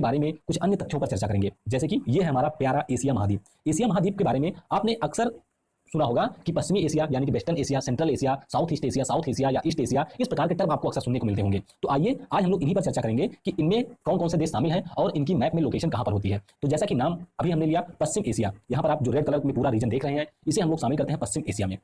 बारे में कुछ अन्य तथ्यों पर चर्चा करेंगे, जैसे कि ये है हमारा प्यारा एशिया महाद्वीप। एशिया महाद्वीप के बारे में आपने अक्सर सुना होगा कि पश्चिमी एशिया यानी कि western Asia, central Asia, south Asia या ईस्ट एशिया, इस प्रकार के टर्म आपको अक्सर सुनने को मिलते होंगे। तो आइए आज हम लोग इन्हीं पर चर्चा करेंगे कि इनमें कौन कौन से देश शामिल हैं और इनकी मैप में लोकेशन कहां पर होती है। तो जैसा कि नाम अभी हमने लिया पश्चिम एशिया, यहां पर आप जो रेड कलर में पूरा रीजन देख रहे हैं, इसे हम लोग शामिल करते हैं पश्चिम एशिया में।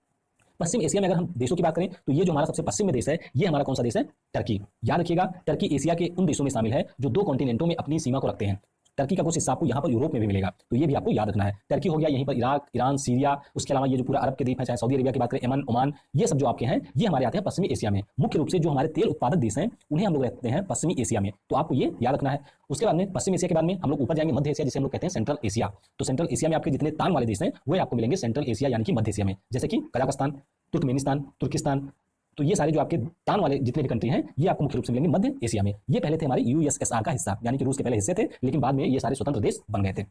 पश्चिम एशिया में अगर हम देशों की बात करें तो ये जो हमारा सबसे पश्चिम में देश है, ये हमारा कौन सा देश है? टर्की। याद रखिएगा, टर्की एशिया के उन देशों में शामिल है जो दो कॉन्टिनेंटों में अपनी सीमा को रखते हैं। टर्की का कुछ हिस्सा आपको यहाँ पर यूरोप में भी मिलेगा, तो ये भी आपको याद रखना है। टर्की हो गया, यहीं पर इराक, ईरान, सीरिया, उसके अलावा ये जो पूरा अरब के द्वीप है, चाहे सऊदी अरेबिया की बात करें, यमन, ओमान, ये सब जो आपके हैं, ये हमारे आते हैं पश्चिमी एशिया में। मुख्य रूप से जो हमारे तेल उत्पादक देश हैं, उन्हें हम लोग रहते हैं पश्चिमी एशिया में, तो आपको ये याद रखना है। उसके बाद में पश्चिम एशिया के बाद में हम लोग ऊपर जाएंगे मध्य एशिया, जिसे हम लोग कहते हैं सेंट्रल एशिया। तो सेंट्रल एशिया में आपके जितने तान वाले देश हैं, वो आपको मिलेंगे सेंट्रल एशिया यानी कि मध्य एशिया में, जैसे कि कजाकिस्तान, तुर्कमेनिस्तान, तुर्किस्तान। तो ये सारे जो आपके तान वाले जितने भी कंट्री हैं, ये आपको मुख्य रूप से मिलेंगे मध्य एशिया में। ये पहले थे हमारे यूएसएसआर का हिस्सा, यानी कि रूस के पहले हिस्से थे, लेकिन बाद में ये सारे स्वतंत्र देश बन गए थे।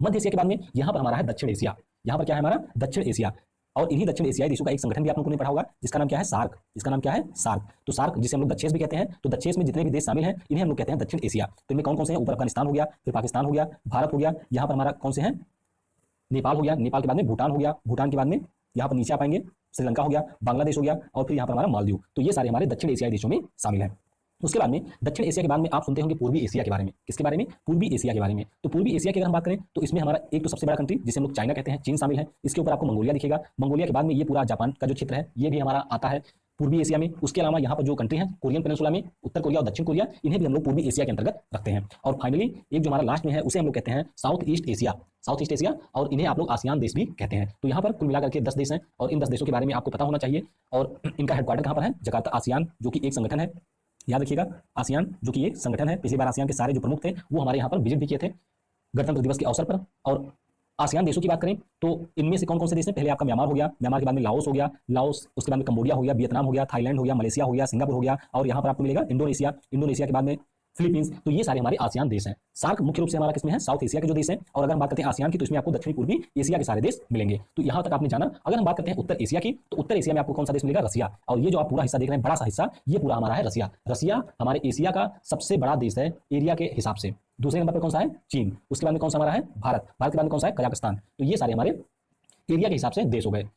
मध्य एशिया के बाद में यहाँ पर हमारा है दक्षिण एशिया। यहाँ पर क्या है हमारा? दक्षिण एशिया। और इन्हीं दक्षिण एशियाई देशों का एक संगठन भी आप लोगों ने पढ़ा होगा, जिसका नाम क्या है? सार्क। इसका नाम क्या है? सार्क। तो सार्क जिसे हम लोग दक्षेश भी कहते हैं, तो दक्षेश में जितने भी देश शामिल हैं, इन्हें हम लोग कहते हैं दक्षिण एशिया। तो इनमें कौन कौन से हैं? ऊपर अफगानिस्तान हो गया, फिर पाकिस्तान हो गया, भारत हो गया, यहाँ पर हमारा कौन से हैं? नेपाल हो गया, नेपाल के बाद में भूटान हो गया, भूटान के बाद में यहाँ पर नीचे आ पाएंगे श्रीलंका हो गया, बांग्लादेश हो गया, और फिर यहाँ पर हमारा मालदीव। तो ये सारे हमारे दक्षिण एशियाई देशों में शामिल हैं। उसके बाद में दक्षिण एशिया के बाद में आप सुनते होंगे पूर्वी एशिया के बारे में। किसके बारे में? पूर्वी एशिया के बारे में। तो पूर्वी एशिया की अगर हम बात करें तो इसमें हमारा एक तो सबसे बड़ा कंट्री जिसे हम लोग चाइना कहते हैं, चीन शामिल है। इसके ऊपर आपको मंगोलिया दिखेगा। मंगोलिया के बाद में ये पूरा जापान का जो क्षेत्र है, ये भी हमारा आता है पूर्वी एशिया में। उसके अलावा यहाँ पर जो कंट्री है कोरियन पेनिनसुला में, उत्तर कोरिया और दक्षिण कोरिया, इन्हें भी हम लोग पूर्वी एशिया के अंतर्गत रखते हैं। और फाइनली एक जो हमारा लास्ट में है, उसे हम लोग कहते हैं south east Asia. South east Asia, और इन्हें आप लोग आसियान देश भी कहते हैं। तो यहाँ पर कुल मिलाकर के 10 देश हैं, और इन 10 देशों के बारे में आपको पता होना चाहिए। और इनका हेडक्वार्टर कहाँ पर है? जकार्ता। आसियान जो कि एक संगठन है, याद रखिएगा, आसियान जो कि एक संगठन है। पिछली बार आसियान के सारे जो प्रमुख थे वो हमारे यहाँ पर विजिट भी किए थे गणतंत्र दिवस के अवसर पर। और आसियान देशों की बात करें तो इनमें से कौन कौन से देश हैं? पहले आपका म्यांमार हो गया, म्यांमार के बाद में लाओस हो गया, लाओस, उसके बाद में कंबोडिया हो गया, वियतनाम हो गया, थाईलैंड हो गया, मलेशिया हो गया, सिंगापुर हो गया, और यहाँ पर आपको मिलेगा इंडोनेशिया। इंडोनेशिया के बाद में फिलीपींस। तो ये सारे हमारे आसियान देश हैं। सार्क मुख्य रूप से हमारा किसमें है? साउथ एशिया के जो देश हैं। और अगर हम बात करते हैं आसियान की, तो इसमें आपको दक्षिणी पूर्वी एशिया के सारे देश मिलेंगे। तो यहाँ तक आपने जाना। अगर हम बात करते हैं उत्तर एशिया की, तो उत्तर एशिया में आपको कौन सा देश मिलेगा? रसिया। और ये जो आप पूरा हिस्सा देख रहे हैं, बड़ा सा हिस्सा, ये पूरा हमारा है रसिया। रसिया हमारे एशिया का सबसे बड़ा देश है एरिया के हिसाब से। दूसरे नंबर पर कौन सा है? चीन। उसके बाद में कौन सा हमारा है? भारत। भारत के बाद में कौन सा है? कजाकिस्तान। तो ये सारे हमारे एरिया के हिसाब से देश हो गए।